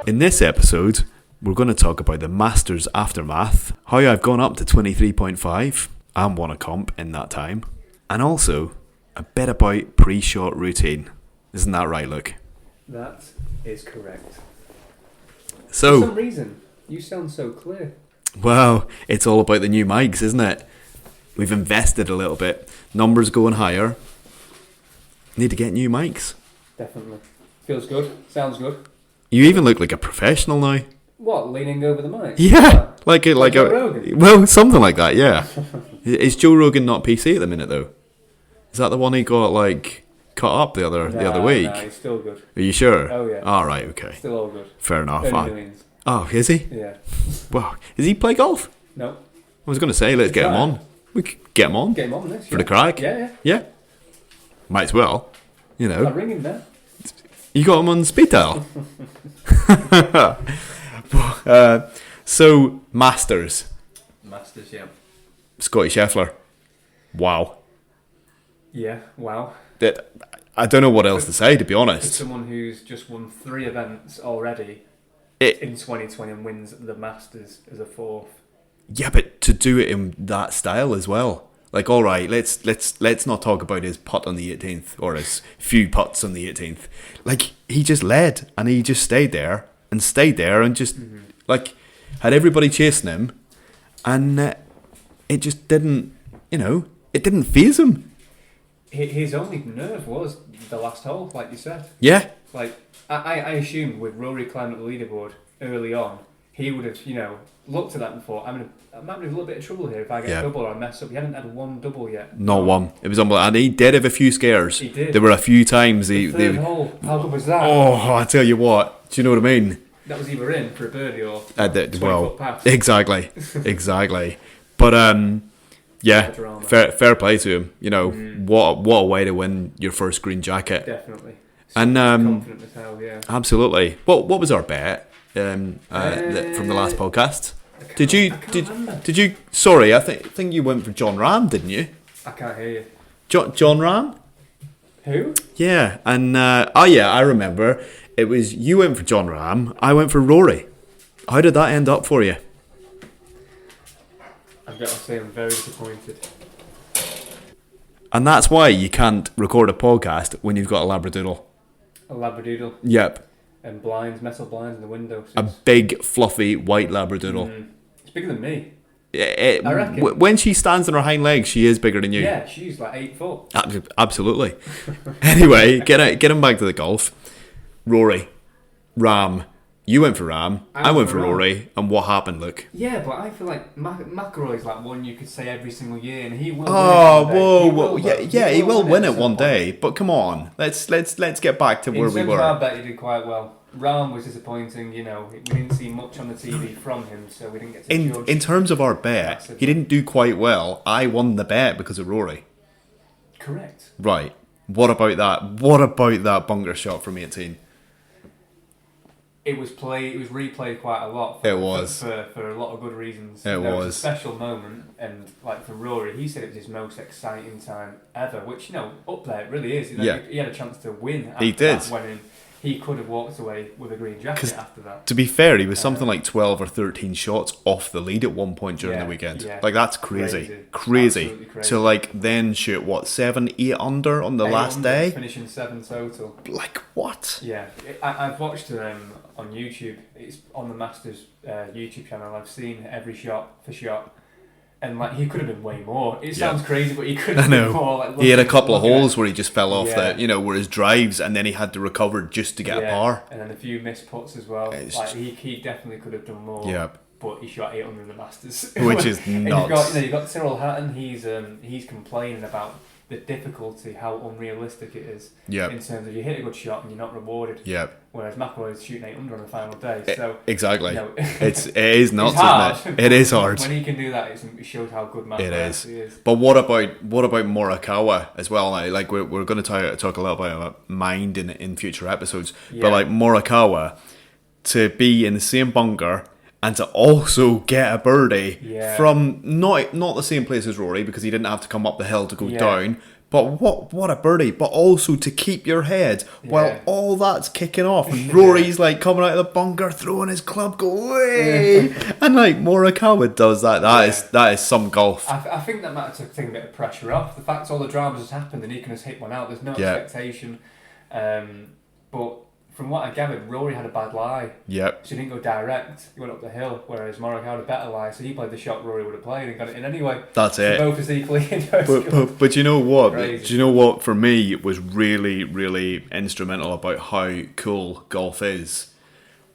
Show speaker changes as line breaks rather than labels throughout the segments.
In this episode, we're going to talk about the Masters Aftermath, how I've gone up to 23.5 and won a comp in that time, and also a bit about pre-shot routine. Isn't that right, Luke?
That is correct.
So,
for some reason, you sound so clear.
well, it's all about the new mics, isn't it? We've invested a little bit. Numbers going higher. Need to get new mics.
Definitely. Feels good. Sounds good.
You even look like a professional now.
What, leaning over the mic?
Yeah, like
Joe
a
Rogan?
well, something like that. Yeah. Is Joe Rogan not PC at the minute though? Is that the one he got like cut up the other week?
Nah, he's still good.
Are you sure?
Oh yeah.
All right. Okay.
Still all good.
Fair enough.
Early millions.
Oh, is he?
Yeah.
Well, does he play golf?
No.
I was going to say, let's get him on. We could get him on
Get him on this.
for the crack.
Yeah.
Yeah. Might as well. You know.
I'll ring him now.
You got him on speed dial. So, Masters.
Masters, yeah.
Scotty Scheffler. Wow.
Yeah, wow.
I don't know what else to say, to be
For
honest.
someone who's just won 3 events already
It,
in 2020 and wins the Masters as a 4th.
yeah, but to do it in that style as well. Like, all right, let's not talk about his putt on the 18th or his few putts on the 18th. Like, he just led and he just stayed there and just like had everybody chasing him, and it just didn't, it didn't faze him.
His only nerve was the last hole, like you said.
Yeah,
Like, I assumed with Rory climbing up the leaderboard early on, he would have, looked at that and thought, I might be in a little bit of trouble here if I get a double or I mess up. He hadn't had one double yet.
not one. It was unbelievable, and he did have a few scares.
He did.
There were a few times
The third hole, how good was that?
Oh, I tell you what. Do you know what I mean?
That was either in for a birdie or 20
Well,
foot pass.
exactly. But yeah,
Drama.
fair play to him. What a way to win your first green jacket.
Definitely.
And
Confident as hell, yeah.
absolutely. What was our bet from the last podcast? Did you? Sorry, I think you went for John Ram, didn't you?
I can't hear you.
John Ram?
Who?
Yeah, and I remember. It was you went for John Ram, I went for Rory. How did that end up for you?
I've got to say I'm very disappointed.
And that's why you can't record a podcast when you've got a labradoodle.
A labradoodle
Yep.
and blinds, metal blinds in the window. So
A big, fluffy, white labradoodle.
It's bigger than me. I reckon.
When she stands on her hind legs, she is bigger than you.
Yeah, she's like 8 foot.
Absolutely. Anyway, get him back to the golf. Rory, Ram. You went for Ram. I went for
Ram.
Rory. And what happened, Luke?
Yeah, but I feel like McIlroy's like one you could say every single year, and he will.
Oh,
win it one
whoa.
day.
Yeah, he will win
at
it
some
one
point.
day. But come on, let's get back to where we
In terms of our
were.
bet, he did quite well. Ram was disappointing. We didn't see much on the TV from him, so we didn't get to judge.
In terms of our bet,
Massively.
he didn't do quite well. I won the bet because of Rory.
Correct.
Right. What about that? What about that bunker shot from 18?
It was replayed quite a lot.
It was.
For a lot of good reasons.
It
There was
was.
a special moment, and like for Rory, he said it was his most exciting time ever. Which up there it really is.
Yeah.
He had a chance to win. After
He did.
That when he could have walked away with a green jacket after that.
To be fair, he was something like 12 or 13 shots off the lead at one point during
Yeah,
the weekend.
yeah.
Like, that's crazy.
Absolutely crazy.
To, like, then shoot, 7, 8 under on the
8
last
under,
day?
finishing 7 total.
Like, what?
Yeah, I've watched on YouTube. It's on the Masters YouTube channel. I've seen every shot for shot, and like he could have been way more. It sounds crazy, but he could have been more. Like,
He had a couple of
looking
holes
at-
where he just fell off where his drives, and then he had to recover just to get a par.
and then a few missed putts as well.
It's
Like
just-
he definitely could have done more.
Yeah.
But he shot 800 in the Masters,
Which is
And
nuts.
you've got Cyril Hatton. He's complaining about the difficulty, how unrealistic it is.
Yep.
In terms of you hit a good shot and you're not rewarded.
Yep.
Whereas McIlroy's shooting 800 on the final day. So
Exactly.
it
is nuts,
it's hard.
isn't it? It is hard.
When he can do that, it shows how good McIlroy
It is.
actually is.
But what about Morikawa as well? Now, like we're going to talk a little bit about mind in future episodes.
Yeah.
But like Morikawa, to be in the same bunker and to also get a birdie from not the same place as Rory because he didn't have to come up the hill to go down, But what a birdie. But also to keep your head while
Yeah.
all that's kicking off. And Rory's like coming out of the bunker, throwing his club, go away. And like Morikawa does that. That is some golf.
I think that might have taken a bit of pressure off. The fact all the dramas has happened and he can just hit one out, there's no expectation. But from what I gathered, Rory had a bad lie.
Yep.
So he didn't go direct, he went up the hill, whereas Morikawa had a better lie, so he played the shot Rory would have played and got it in anyway.
That's it.
Both as equally interesting.
But you know what?
Crazy.
Do you know what? For me, it was really, really instrumental about how cool golf is.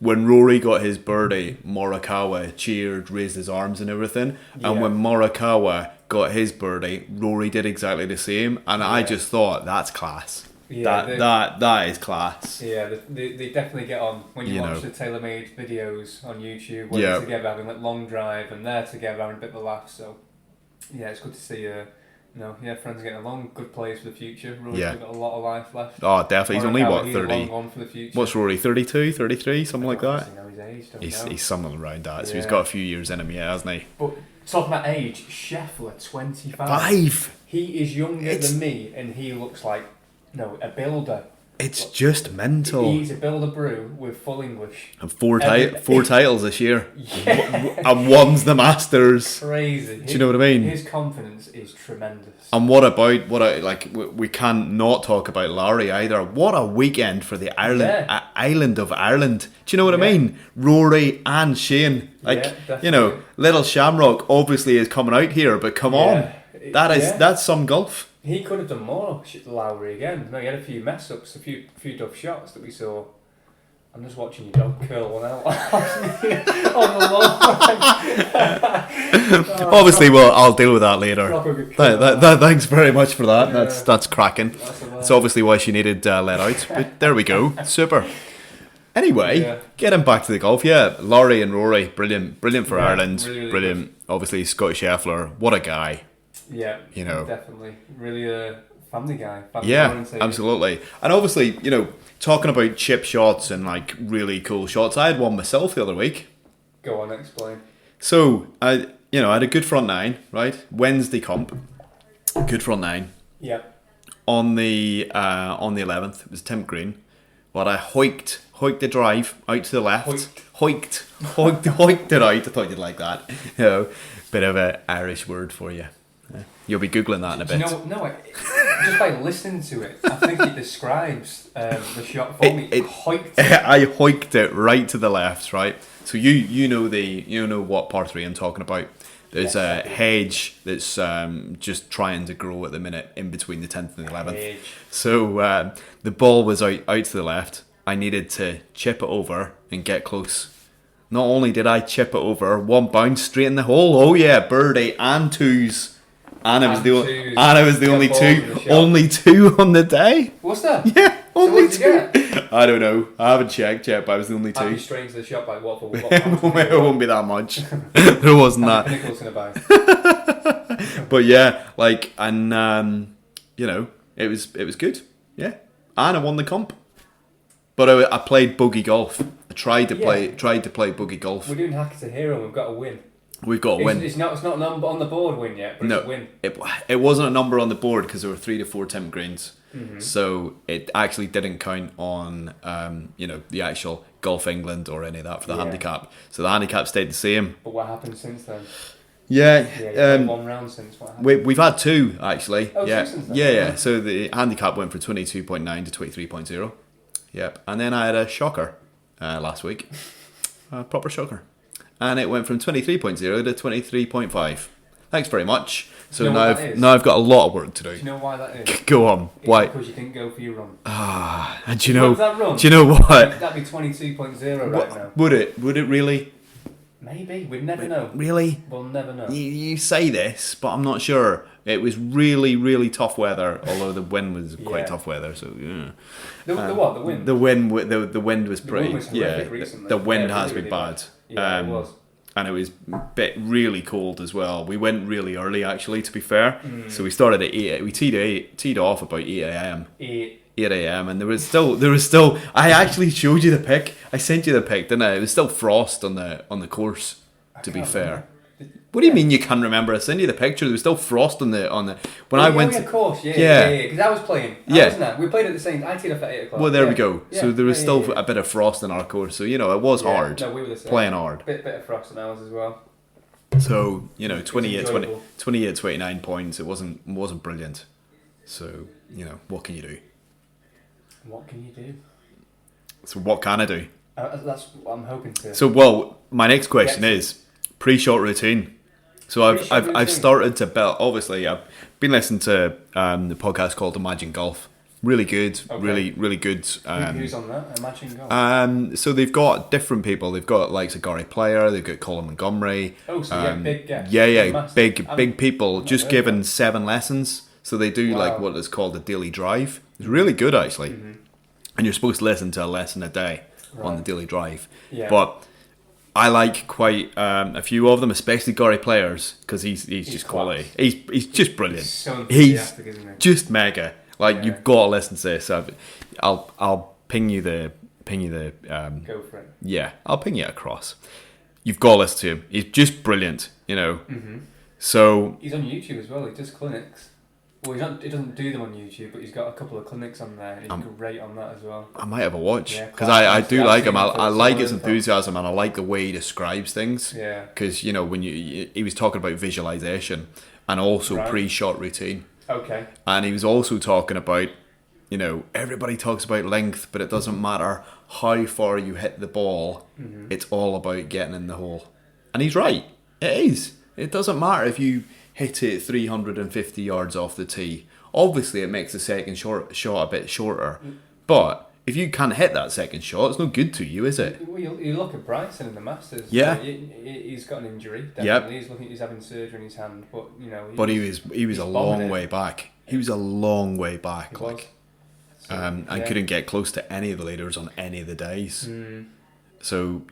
When Rory got his birdie, Morikawa cheered, raised his arms and everything. And when Morikawa got his birdie, Rory did exactly the same. And I just thought, that's class.
Yeah,
that is class.
Yeah, they definitely get on when you watch the tailor-made videos on YouTube where they're together having like long drive and they're together having a bit of a laugh. So yeah, it's good to see friends getting along. Good players for the future. Rory's got a lot of life left.
Oh, definitely. He's only what,
he's
30?
A long one for the future.
What's Rory? 32, 33, something like that.
Know his age,
He's something around that. So he's got a few years in him, hasn't he?
But talking about age, Scheffler, 25.
5.
He is younger than me, and he looks like a builder.
It's just mental.
He's a builder brew with full English.
And four titles this year.
Yeah.
And one's the Masters.
Crazy.
Do you know what I mean?
His confidence is tremendous.
And we can't not talk about Lowry either. What a weekend for the island of Ireland. Do you know what I mean? Rory and Shane. Little Shamrock obviously is coming out here, but come on. That's some golf.
He could have done more, Lowry, again. No, he had a few mess-ups, a few tough shots that we saw. I'm just watching your dog curl one out on the lawn.
Obviously, I'll deal with that later. Thanks very much for that. Yeah. That's cracking. That's obviously why she needed let out. But there we go. Super. Anyway, getting back to the golf. Yeah, Lowry and Rory, brilliant for Ireland. Really, really brilliant. Good. Obviously, Scotty Scheffler, what a guy.
Yeah, definitely. Really a family guy.
Absolutely. And obviously, talking about chip shots and like really cool shots, I had one myself the other week.
Go on, explain.
So I had a good front nine, right? Wednesday comp, good front nine.
Yeah.
On the 11th, it was Tim Green. But I hoiked the drive out to the left. Hoiked it out. I thought you'd like that. Bit of an Irish word for you. You'll be Googling that in a bit.
Just by listening to it, I think it describes the shot for me. Hoiked.
I hoiked it right to the left, right? So you know what par 3 I'm talking about. There's a hedge that's just trying to grow at the minute in between the 10th and the 11th. So the ball was out to the left. I needed to chip it over and get close. Not only did I chip it over, one bounce straight in the hole. Oh yeah, birdie and twos. And it was the only two on the day.
What's that?
Yeah, only
so
two. I don't know. I haven't checked yet, but I was the only two.
I'd be straight to the shop like what?
It won't be that much. There wasn't that.
Nicholas in a bag.
But yeah, it was good. Yeah, and I won the comp. But I played bogey golf. I tried to play bogey golf.
We're doing Hacker to Hero. We've got a win.
We've got a win.
It's not a number on the board win yet, but it's a win.
It wasn't a number on the board because there were 3 to 4 Tim Greens. Mm-hmm. So it actually didn't count on the actual Golf England or any of that for the handicap. So the handicap stayed the same.
But what happened since then?
Yeah,
one round since. What happened?
We've had 2 actually.
Oh, since then.
Yeah. So the handicap went from 22.9 to 23.0. Yep, and then I had a shocker last week, a proper shocker. And it went from 23.0 to 23.5. Thanks very much. So now I've got a lot of work to do.
Do you know why that is?
Go on. Why?
Because you didn't go for your run.
And do you know?
That run?
Do you know what?
That'd be 22.0 right now.
Would it? Would it really?
Maybe. We'd never know.
Really?
We'll never know.
You say this, but I'm not sure. It was really, really tough weather. Although the wind was quite tough weather. So yeah.
The what? The wind.
The wind was pretty.
The wind was horrific recently.
The wind has been bad.
Yeah, it was.
And it was really cold as well. We went really early, actually, to be fair. So we started at 8. We teed off about 8 a.m. 8 a.m. and there was still. I actually showed you the pic. I sent you the pic, didn't I? It was still frost on the course. To be fair, What do you mean you can't remember? I sent you the picture. There was still frost on the when I went.
Yeah, of course, yeah. Because I was playing. Wasn't I? We played at the same. I teed off at 8 o'clock.
Well, there we go. Yeah. So there was still a bit of frost in our course. So it was hard.
No, we were the same.
Playing hard.
Bit of frost in ours as well.
So 28, 29 points. It wasn't brilliant. So what can you do?
What can you do?
So what can I do?
That's what I'm hoping to.
So my next question is pre-shot routine. So I've started to build. Obviously, I've been listening to the podcast called Imagine Golf. Really good, really good.
Who's on that? Imagine Golf.
So they've got different people. They've got like a Gary Player. They've got Colin Montgomery.
Oh, so big guests.
Yeah, big people. Just given 7 lessons. So they do like what is called a daily drive. It's really good actually. Mm-hmm. And you're supposed to listen to a lesson a day on the daily drive. Yeah. But I like quite a few of them, especially Gary Players, because he's just quality. He's just brilliant.
He's so enthusiastic, isn't he?
Just mega. Like you've got to listen to this. So I'll ping you the.
Go for it.
Yeah, I'll ping you across. You've got to listen to him. He's just brilliant.
Mm-hmm.
So
he's on YouTube as well. He does clinics. Well, he doesn't do them on YouTube, but he's got a couple of clinics on there, and he's great on that as well.
I might have a watch, because I do like him. I like his enthusiasm, and I like the way he describes things.
Yeah.
Because, when he was talking about visualization and also pre-shot routine.
Okay.
And he was also talking about, everybody talks about length, but it doesn't matter how far you hit the ball. Mm-hmm. It's all about getting in the hole. And he's right. It is. It doesn't matter if you hit it 350 yards off the tee. Obviously, it makes the second shot a bit shorter. But if you can't hit that second shot, it's no good to you, is it?
Well, you look at Bryson in the Masters.
Yeah.
He's got an injury, definitely. Yep. He's having surgery in his hand. But,
But he was a long way back. He was a long way back. And couldn't get close to any of the leaders on any of the days. Mm. So,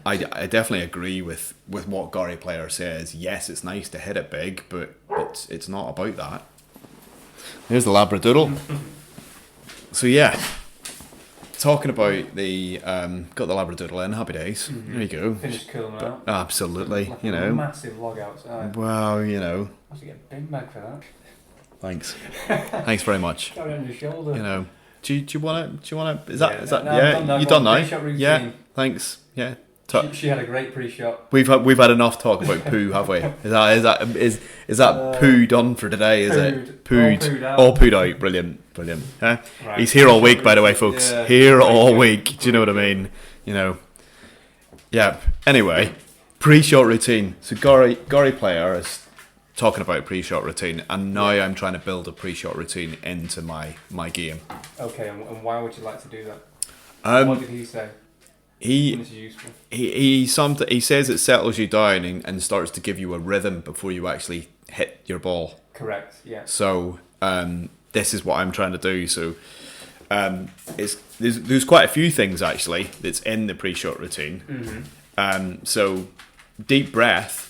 I definitely agree with what Gary Player says. Yes, it's nice to hit it big, but it's not about that. There's the labradoodle. So, yeah. Talking about the... got the labradoodle in. Happy days. Mm-hmm. There you go.
Finished cooling out.
Absolutely.
Like a massive log outside.
Well,
I have to get a big bag for that.
Thanks. Thanks very much.
Carry on your shoulder.
Do you want to? Is that?
No,
you done now?
Yeah.
Thanks. Yeah.
She had a great pre-shot.
We've had enough talk about poo, have we? Is that poo done for today? Is it pooed? All pooed out. Brilliant. Huh? Right. He's here all week, by the way, folks. Yeah. Here all week. Do you know what I mean? Yeah. Anyway, pre-shot routine. So Gary Player is talking about pre-shot routine, and now I'm trying to build a pre-shot routine into my game.
Okay, and why would you like to do that? What did he say?
He says it settles you down and starts to give you a rhythm before you actually hit your ball.
Correct. Yeah.
So this is what I'm trying to do. So there's quite a few things actually that's in the pre-shot routine. Mm-hmm. So deep breath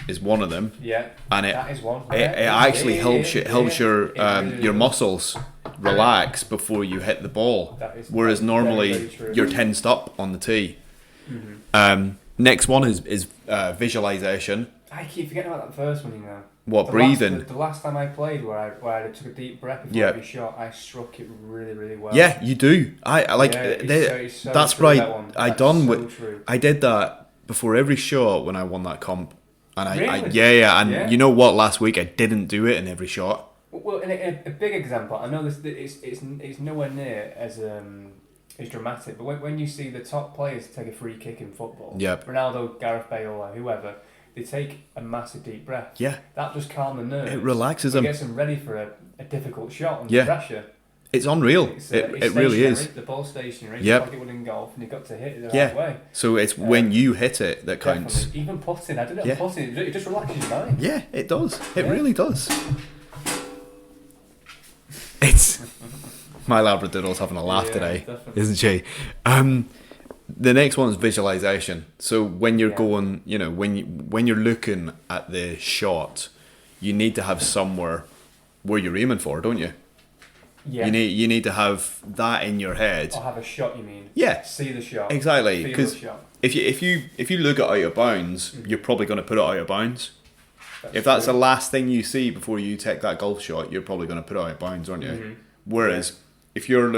is one of them.
Yeah.
And
that is one.
It actually helps your muscles relax before you hit the ball. Whereas normally very, very you're tensed up on the tee. Mm-hmm. Next one is visualization.
I keep forgetting about that first one,
What, breathing?
The last time I played where I took a deep breath before every shot, I struck it really, really well.
Yeah, you do. I like that's
true,
right. I did that before every shot when I won that comp. And
really?
You know what? Last week I didn't do it in every shot.
Well, in a big example, I know it's nowhere near as dramatic, but when you see the top players take a free kick in football, Ronaldo, Gareth Bale, or whoever, they take a massive deep breath.
Yeah,
that just calms the nerves.
It relaxes them.
It gets them ready for a difficult shot under pressure.
It's unreal. It really is.
The ball's stationary, like it would in golf, and you've got to hit it the right way.
So it's when you hit it that counts.
Definitely. Even putting, I did it on putting, it just relaxes your mind.
Yeah, it does. It really does. It's my labradoodle's having a laugh today, definitely. Isn't she? The next one is visualization. So when you're going, when you're looking at the shot, you need to have somewhere where you're aiming for, don't you?
Yeah.
You need to have that in your head.
Or have a shot, you mean?
Yeah.
See the shot.
Exactly. Because if you look at out of bounds, you're probably going to put it out of bounds. That's the last thing you see before you take that golf shot, you're probably going to put it out of bounds, aren't you? Whereas if you're